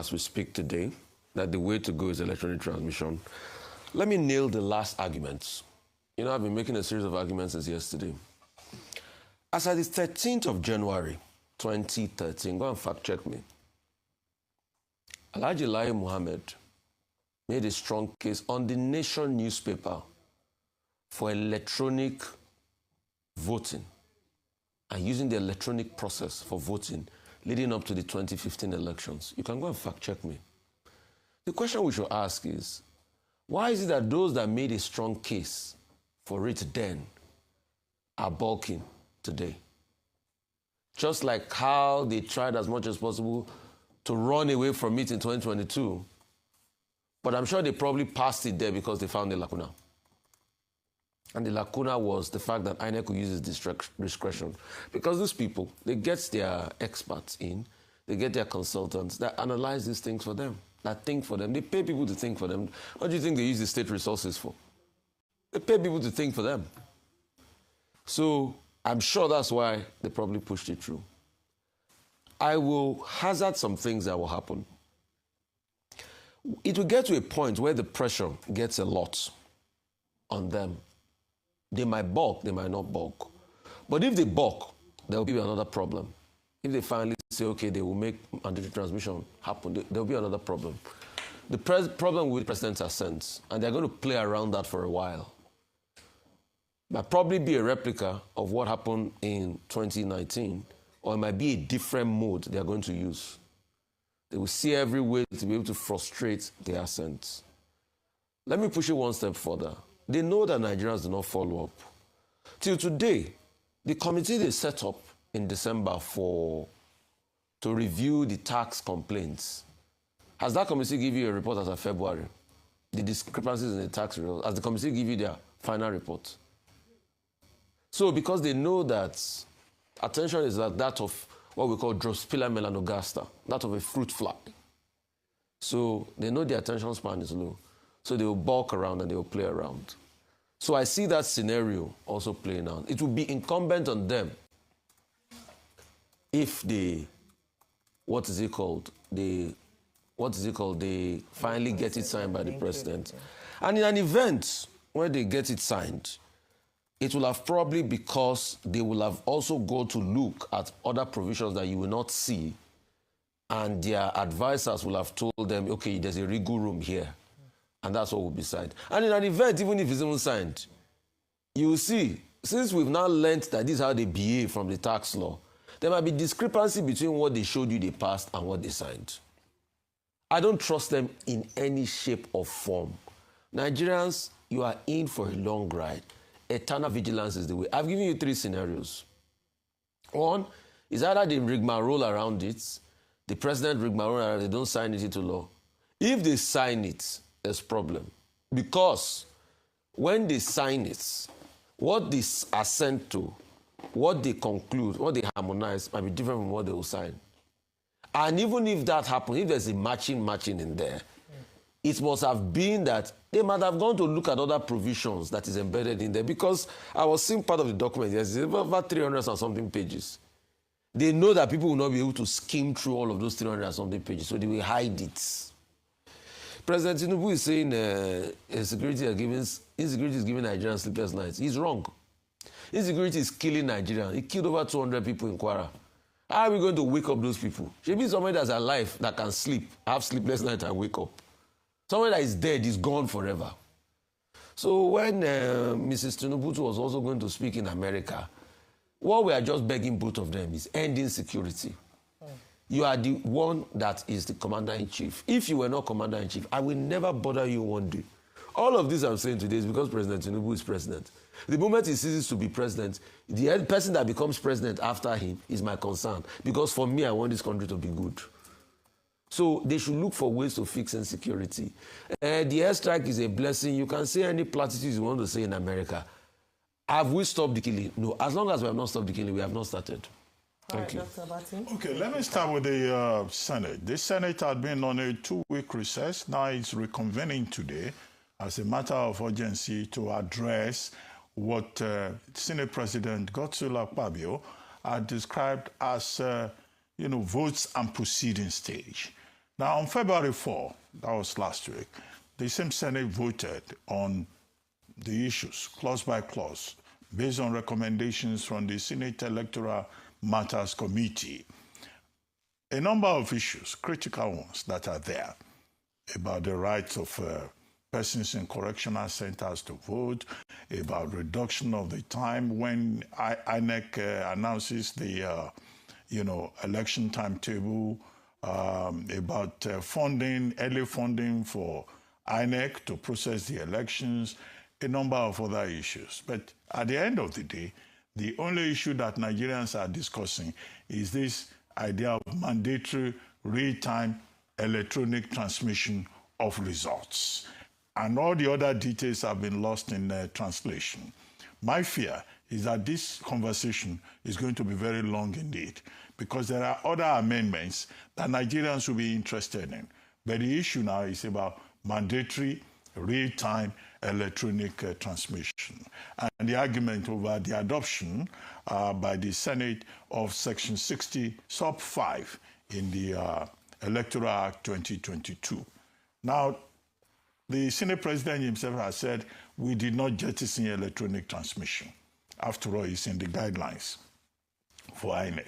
as we speak today, that the way to go is electronic transmission. Let me nail the last arguments. You know, I've been making a series of arguments since yesterday. As at the 13th of January, 2013, go and fact check me, Alhaji Lai Mohammed made a strong case on the Nation newspaper for electronic voting and using the electronic process for voting leading up to the 2015 elections. You can go and fact check me. The question we should ask is, why is it that those that made a strong case for it then are balking today? Just like how they tried as much as possible to run away from it in 2022, but I'm sure they probably passed it there because they found a lacuna. And the lacuna was the fact that INEC could use its discretion. Because these people, they get their experts in, they get their consultants that analyze these things for them, that think for them. They pay people to think for them. What do you think they use the state resources for? They pay people to think for them. So I'm sure that's why they probably pushed it through. I will hazard some things that will happen. It will get to a point where the pressure gets a lot on them. They might balk, they might not balk. But if they balk, there will be another problem. If they finally say, okay, they will make mandatory transmission happen, there will be another problem. The problem with president's assent, and they're going to play around that for a while. Might probably be a replica of what happened in 2019, or it might be a different mode they're going to use. They will see every way to be able to frustrate the assent. Let me push it one step further. They know that Nigerians do not follow up. Till today, the committee they set up in December to review the tax complaints, has that committee give you a report as of February? The discrepancies in the tax results, has the committee give you their final report? So because they know that attention is like that of what we call Drosophila melanogaster, that of a fruit fly. So they know the attention span is low. So they will balk around and they will play around. So I see that scenario also playing out. It will be incumbent on them if they, they finally get it signed by the president. And in an event where they get it signed, it will have probably because they will have also go to look at other provisions that you will not see, and their advisors will have told them, okay, there's a wiggle room here. And that's what will be signed. And in an event, even if it's even signed, you will see, since we've now learned that this is how they behave from the tax law, there might be discrepancy between what they showed you they passed and what they signed. I don't trust them in any shape or form. Nigerians, you are in for a long ride. Eternal vigilance is the way. I've given you 3 scenarios. One is either they rigmarole around it, the president rigmarole around it, they don't sign it into law. If they sign it, there's problem. Because when they sign it, what they assent to, what they conclude, what they harmonize might be different from what they will sign. And even if that happens, if there's a matching in there, it must have been that they might have gone to look at other provisions that is embedded in there. Because I was seeing part of the document, yes, it's about 300 and something pages. They know that people will not be able to skim through all of those 300 and something pages, so they will hide it. President Tinubu is saying insecurity is giving Nigerians sleepless nights. He's wrong. Insecurity is killing Nigerians. It killed over 200 people in Kwara. How are we going to wake up those people? Should be somebody that's alive, that can sleep, have sleepless nights and wake up. Somebody that is dead is gone forever. So when Mrs. Tinubu was also going to speak in America, what we are just begging both of them is end insecurity. You are the one that is the commander-in-chief. If you were not commander-in-chief, I will never bother you one day. All of this I'm saying today is because President Tinubu is president. The moment he ceases to be president, the person that becomes president after him is my concern. Because for me, I want this country to be good. So they should look for ways to fix insecurity. The airstrike is a blessing. You can say any platitudes you want to say in America. Have we stopped the killing? No. As long as we have not stopped the killing, we have not started. Thank you. Dr. Abati. Okay, let me start with the Senate. The Senate had been on a 2-week recess. Now it's reconvening today as a matter of urgency to address what Senate President Godswill Akpabio had described as, votes and proceeding stage. Now, on February 4, that was last week, the same Senate voted on the issues, clause by clause, based on recommendations from the Senate Electoral Matters Committee. A number of issues, critical ones that are there, about the rights of persons in correctional centers to vote, about reduction of the time when INEC announces the election timetable, about funding, early funding for INEC to process the elections, a number of other issues. But at the end of the day, the only issue that Nigerians are discussing is this idea of mandatory real-time electronic transmission of results. And all the other details have been lost in translation. My fear is that this conversation is going to be very long indeed, because there are other amendments that Nigerians will be interested in. But the issue now is about mandatory real-time electronic transmission. And the argument over the adoption by the Senate of Section 60, Sub 5 in the Electoral Act 2022. Now, the Senate President himself has said, we did not jettison electronic transmission. After all, it's in the guidelines for INEC.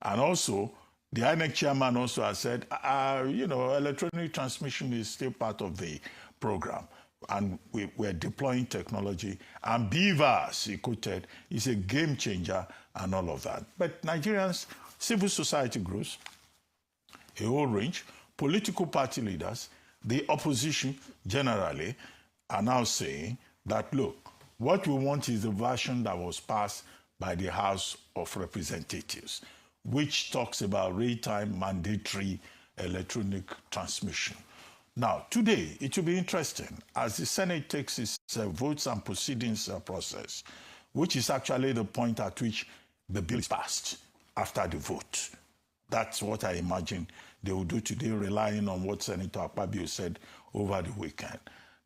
And also, the INEC chairman also has said, electronic transmission is still part of the program. And we're deploying technology. And BVAS, he quoted, is a game changer and all of that. But Nigerians, civil society groups, a whole range, political party leaders, the opposition generally are now saying that, look, what we want is the version that was passed by the House of Representatives, which talks about real-time mandatory electronic transmission. Now, today, it will be interesting as the Senate takes its votes and proceedings process, which is actually the point at which the bill is passed after the vote. That's what I imagine they will do today, relying on what Senator Akpabio said over the weekend.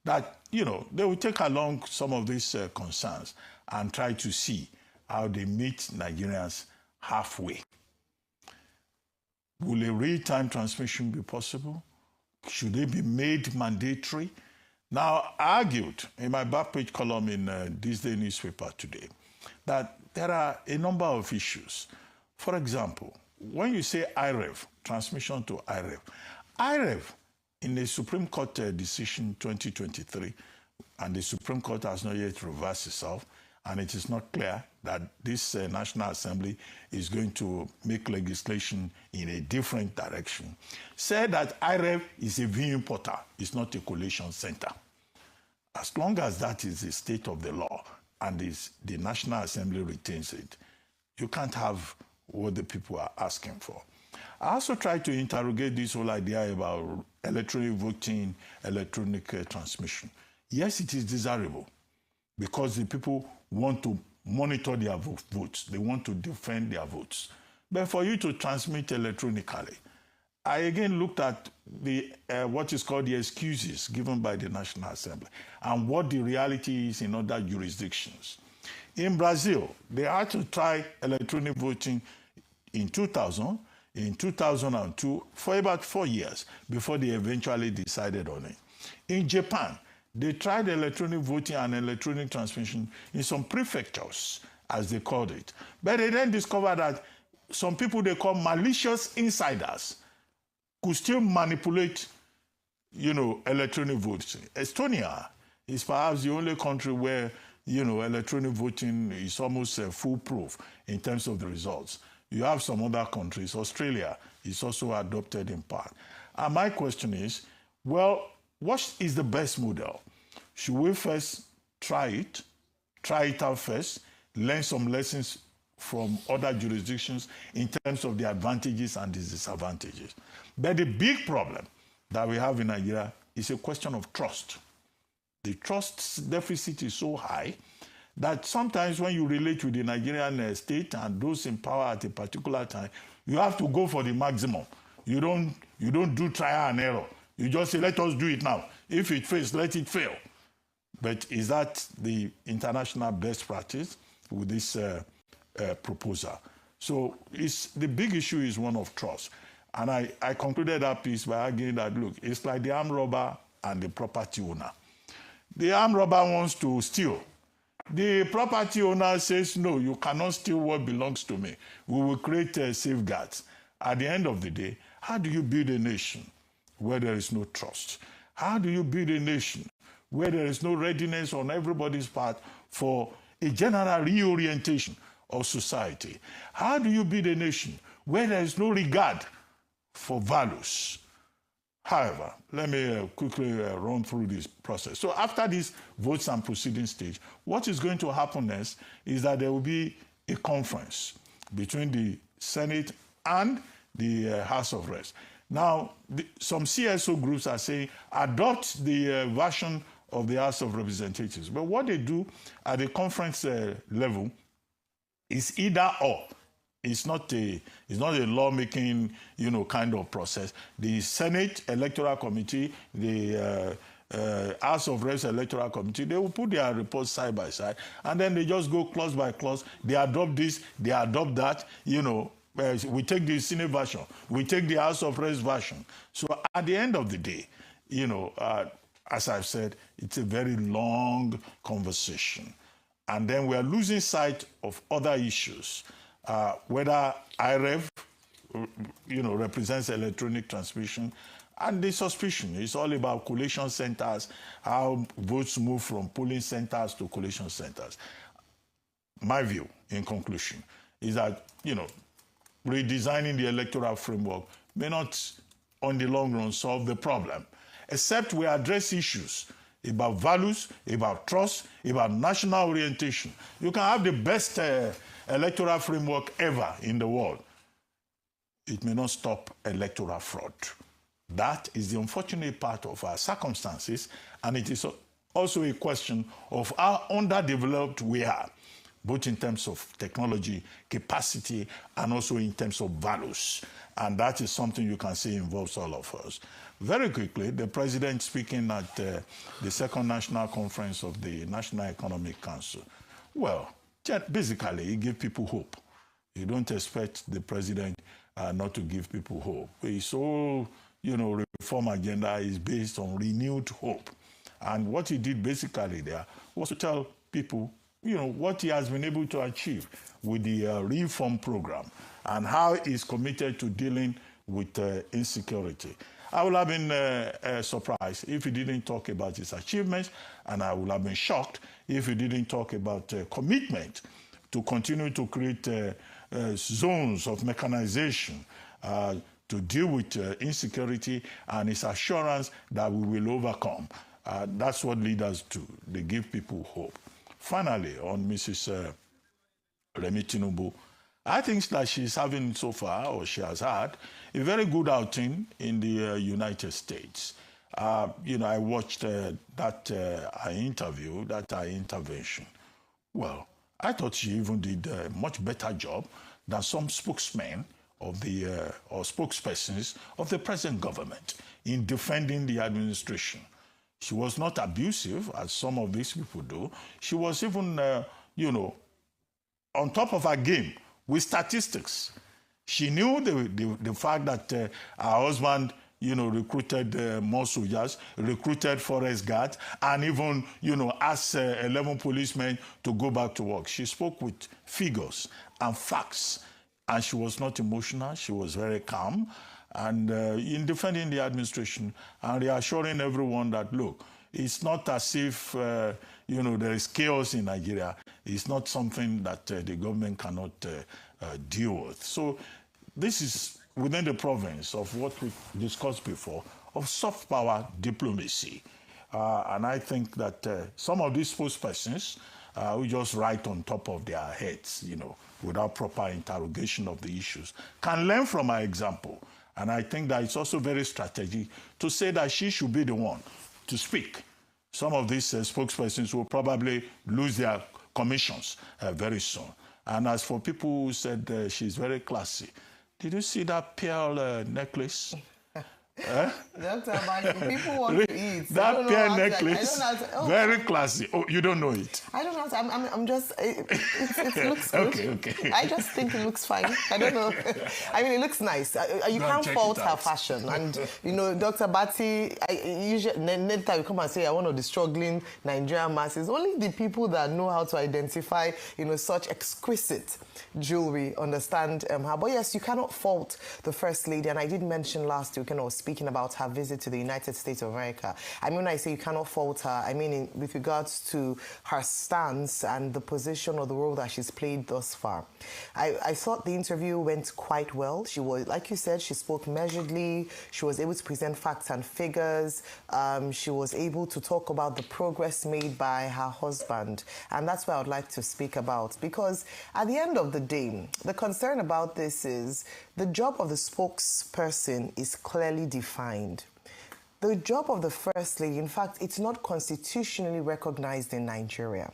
That, they will take along some of these concerns and try to see how they meet Nigerians halfway. Will a real-time transmission be possible? Should they be made mandatory? Now, I argued in my back page column in this day newspaper today that there are a number of issues. For example, when you say IREV, transmission to IREV in the Supreme Court decision 2023, and the Supreme Court has not yet reversed itself, and it is not clear that this National Assembly is going to make legislation in a different direction, said that IREV is a viewing portal, it's not a collation center. As long as that is the state of the law and the National Assembly retains it, you can't have what the people are asking for. I also tried to interrogate this whole idea about electronic voting, electronic transmission. Yes, it is desirable because the people want to monitor their votes. They want to defend their votes. But for you to transmit electronically, I again looked at the what is called the excuses given by the National Assembly and what the reality is in other jurisdictions. In Brazil, they had to try electronic voting in 2000, in 2002, for about 4 years before they eventually decided on it. In Japan, they tried electronic voting and electronic transmission in some prefectures, as they called it. But they then discovered that some people they call malicious insiders could still manipulate, electronic voting. Estonia is perhaps the only country where, electronic voting is almost foolproof in terms of the results. You have some other countries. Australia is also adopted in part. And my question is, well, what is the best model? Should we first try it out first, learn some lessons from other jurisdictions in terms of the advantages and the disadvantages? But the big problem that we have in Nigeria is a question of trust. The trust deficit is so high that sometimes when you relate with the Nigerian state and those in power at a particular time, you have to go for the maximum. You don't do trial and error. You just say, let us do it now. If it fails, let it fail. But is that the international best practice with this proposal? So the big issue is one of trust. And I concluded that piece by arguing that, look, it's like the armed robber and the property owner. The armed robber wants to steal. The property owner says, no, you cannot steal what belongs to me. We will create safeguards. At the end of the day, how do you build a nation where there is no trust? How do you build a nation where there is no readiness on everybody's part for a general reorientation of society? How do you build a nation where there is no regard for values? However, let me quickly run through this process. So after this votes and proceeding stage, what is going to happen next is that there will be a conference between the Senate and the House of Reps. Now, some CSO groups are saying adopt the version of the House of Representatives. But what they do at the conference level is either or. It's not a lawmaking, kind of process. The Senate Electoral Committee, the House of Reps Electoral Committee, they will put their reports side by side, and then they just go clause by clause. They adopt this, they adopt that. We take the Senate version, we take the House of Reps version. So at the end of the day, as I've said, it's a very long conversation, and then we are losing sight of other issues. Whether IREV, represents electronic transmission, and the suspicion is all about collation centers, how votes move from polling centers to collation centers. My view, in conclusion, is that, redesigning the electoral framework may not, on the long run, solve the problem, except we address issues about values, about trust, about national orientation. You can have the best electoral framework ever in the world. It may not stop electoral fraud. That is the unfortunate part of our circumstances, and it is also a question of how underdeveloped we are, both in terms of technology, capacity, and also in terms of values. And that is something you can say involves all of us. Very quickly, the president speaking at the second national conference of the National Economic Council. Well, basically, he gave people hope. You don't expect the president not to give people hope. His whole, reform agenda is based on renewed hope. And what he did basically there was to tell people, what he has been able to achieve with the reform program and how he's committed to dealing with insecurity. I would have been surprised if he didn't talk about his achievements, and I would have been shocked if he didn't talk about commitment to continue to create zones of mechanization to deal with insecurity, and his assurance that we will overcome. That's what leaders do. They give people hope. Finally, on Mrs. Remi Tinubu, I think that she's having so far, or she has had, a very good outing in the United States. I watched that interview, that intervention. Well, I thought she even did a much better job than some spokesmen of the, or spokespersons of the present government in defending the administration. She was not abusive, as some of these people do. She was even, on top of her game with statistics. She knew the fact that her husband, recruited more soldiers, recruited forest guards, and even, asked 11 policemen to go back to work. She spoke with figures and facts, and she was not emotional. She was very calm, and in defending the administration and reassuring everyone that, look, it's not as if, there is chaos in Nigeria. It's not something that the government cannot deal with. So this is within the province of what we discussed before, of soft power diplomacy. And I think that some of these spokespersons who just write on top of their heads, without proper interrogation of the issues, can learn from our example. And I think that it's also very strategic to say that she should be the one to speak. Some of these spokespersons will probably lose their commissions very soon. And as for people who said she's very classy, did you see that pearl necklace? Dr. Abati, people want to eat. That pear necklace, very classy. Oh, you don't know it? I don't know. I'm just, it looks good. Okay. I just think it looks fine. I don't know. I mean, it looks nice. You can't fault her fashion. And, you know, Dr. Abati, usually, next time you come and say, I want to the struggling Nigerian masses, only the people that know how to identify, you know, such exquisite jewelry understand her. But yes, you cannot fault the First Lady. And I did mention last week, when I was speaking about her visit to the United States of America. I mean, when I say you cannot fault her, I mean with regards to her stance and the position or the role that she's played thus far. I thought the interview went quite well. She was, like you said, she spoke measuredly. She was able to present facts and figures. She was able to talk about the progress made by her husband. And that's what I would like to speak about. Because at the end of the day, the concern about this is the job of the spokesperson is clearly defined. The job of the First Lady, in fact, it's not constitutionally recognized in Nigeria.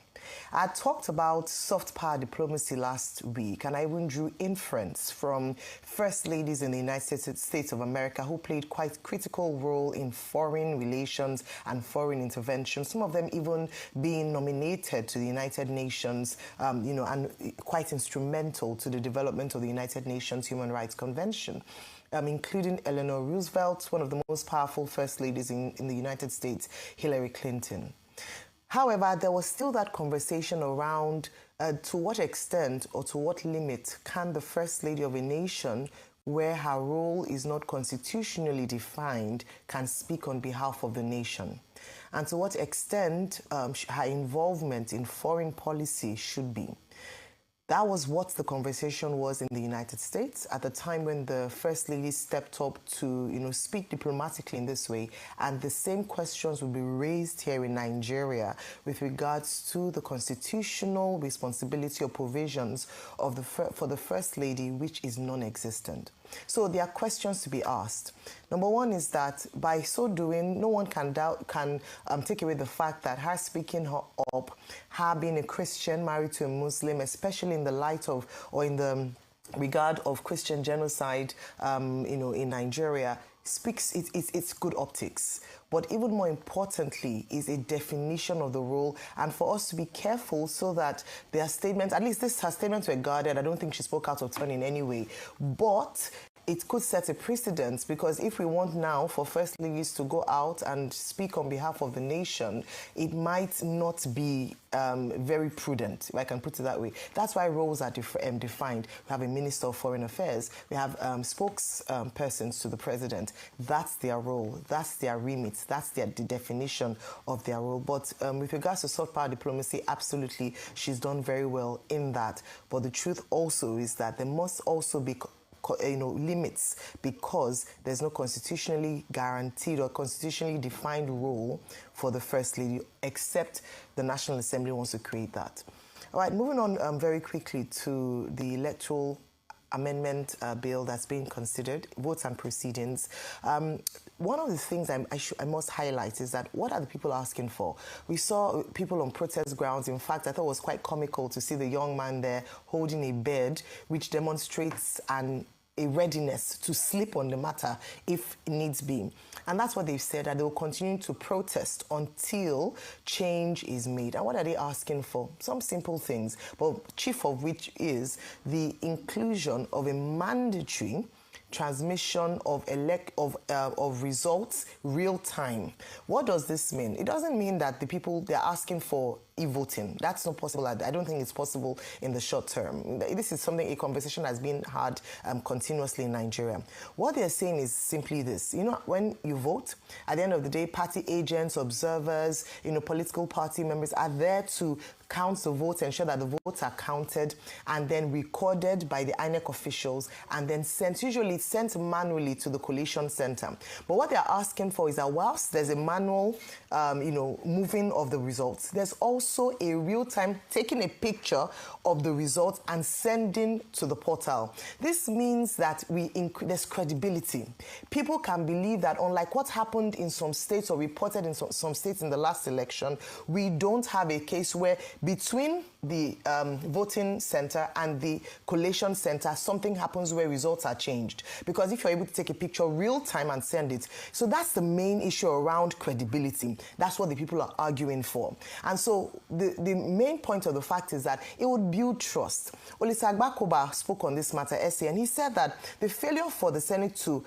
I talked about soft power diplomacy last week, and I even drew inference from First Ladies in the United States of America who played quite critical role in foreign relations and foreign intervention, some of them even being nominated to the United Nations, you know, and quite instrumental to the development of the United Nations Human Rights Convention. Including Eleanor Roosevelt, one of the most powerful First Ladies in the United States, Hillary Clinton. However, there was still that conversation around to what extent or to what limit can the First Lady of a nation, where her role is not constitutionally defined, can speak on behalf of the nation, and to what extent her involvement in foreign policy should be. That was what the conversation was in the United States at the time when the First Lady stepped up to, you know, speak diplomatically in this way. And the same questions will be raised here in Nigeria with regards to the constitutional responsibility or provisions of for the First Lady, which is non-existent. So there are questions to be asked. Number one is that by so doing, no one can take away the fact that her speaking her up, her being a Christian married to a Muslim, especially in the light of or in the regard of Christian genocide, you know, in Nigeria, speaks. It's good optics. But even more importantly is a definition of the role, and for us to be careful so that their statements, at least her statements were guarded. I don't think she spoke out of turn in any way, but it could set a precedent, because if we want now for First Ladies to go out and speak on behalf of the nation, it might not be very prudent, if I can put it that way. That's why roles are defined. We have a Minister of Foreign Affairs. We have spokespersons to the President. That's their role. That's their remit. That's the definition of their role. But with regards to soft power diplomacy, absolutely, she's done very well in that. But the truth also is that there must also be limits, because there's no constitutionally guaranteed or constitutionally defined role for the First Lady, except the National Assembly wants to create that. All right, moving on very quickly to the Electoral Amendment bill that's being considered, votes and proceedings. One of the things I must highlight is that what are the people asking for? We saw people on protest grounds. In fact, I thought it was quite comical to see the young man there holding a bed, which demonstrates a readiness to sleep on the matter if needs be. And that's what they've said, that they will continue to protest until change is made. And what are they asking for? Some simple things, but chief of which is the inclusion of a mandatory transmission of results real time. What does this mean? It doesn't mean that the people they're asking for e-voting. That's not possible. I don't think it's possible in the short term. This is a conversation has been had continuously in Nigeria. What they're saying is simply this. You know, when you vote, at the end of the day, party agents, observers, political party members are there to count the votes, ensure that the votes are counted and then recorded by the INEC officials and then sent, usually sent manually to the collation center. But what they're asking for is that whilst there's a manual, moving of the results, there's also a real-time taking a picture of the results and sending to the portal. This means that there's credibility. People can believe that, unlike what happened in some states or reported in some states in the last election, we don't have a case where between the voting center and the collation center, something happens where results are changed. Because if you're able to take a picture real time and send it, so that's the main issue around credibility. That's what the people are arguing for. And so the main point of the fact is that it would build trust. Olisa Agbakoba spoke on this matter, and he said that the failure for the Senate to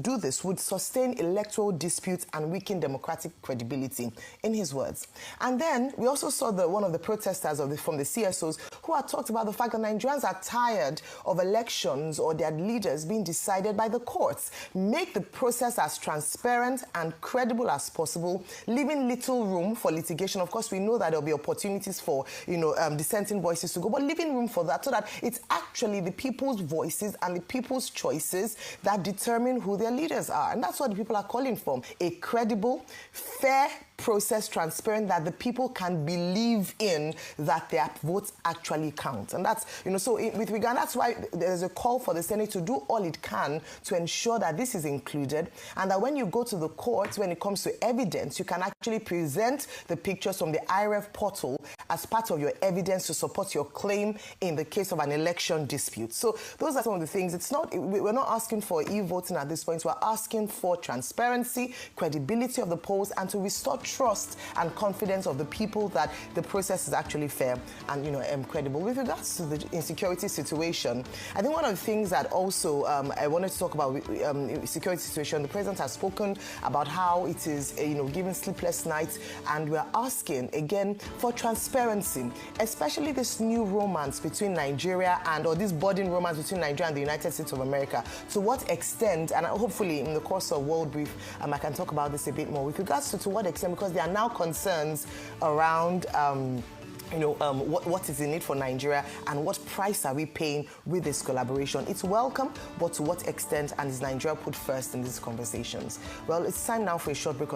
do this would sustain electoral disputes and weaken democratic credibility, in his words. And then we also saw one of the protesters from the CSOs who had talked about the fact that Nigerians are tired of elections or their leaders being decided by the courts. Make the process as transparent and credible as possible, leaving little room for litigation. Of course, we know that there'll be opportunities for, dissenting voices to go, but leaving room for that so that it's actually the people's voices and the people's choices that determine who their leaders are. And that's what the people are calling for. A credible, fair process, transparent, that the people can believe in, that their votes actually count. And that's, with regard, that's why there's a call for the Senate to do all it can to ensure that this is included, and that when you go to the courts, when it comes to evidence, you can actually present the pictures from the IREF portal as part of your evidence to support your claim in the case of an election dispute. So those are some of the things. We're not asking for e-voting at this point. We're asking for transparency, credibility of the polls, and to restore trust and confidence of the people that the process is actually fair and credible. With regards to the insecurity situation, I think one of the things that also I wanted to talk about security situation, the president has spoken about how it is giving sleepless nights, and we're asking again for transparency, especially this new romance between Nigeria or this budding romance between Nigeria and the United States of America. To what extent, and hopefully in the course of World Brief, I can talk about this a bit more with regards to what extent, because there are now concerns around what is in it for Nigeria and what price are we paying with this collaboration. It's welcome, but to what extent, and is Nigeria put first in these conversations? Well, it's time now for a short break.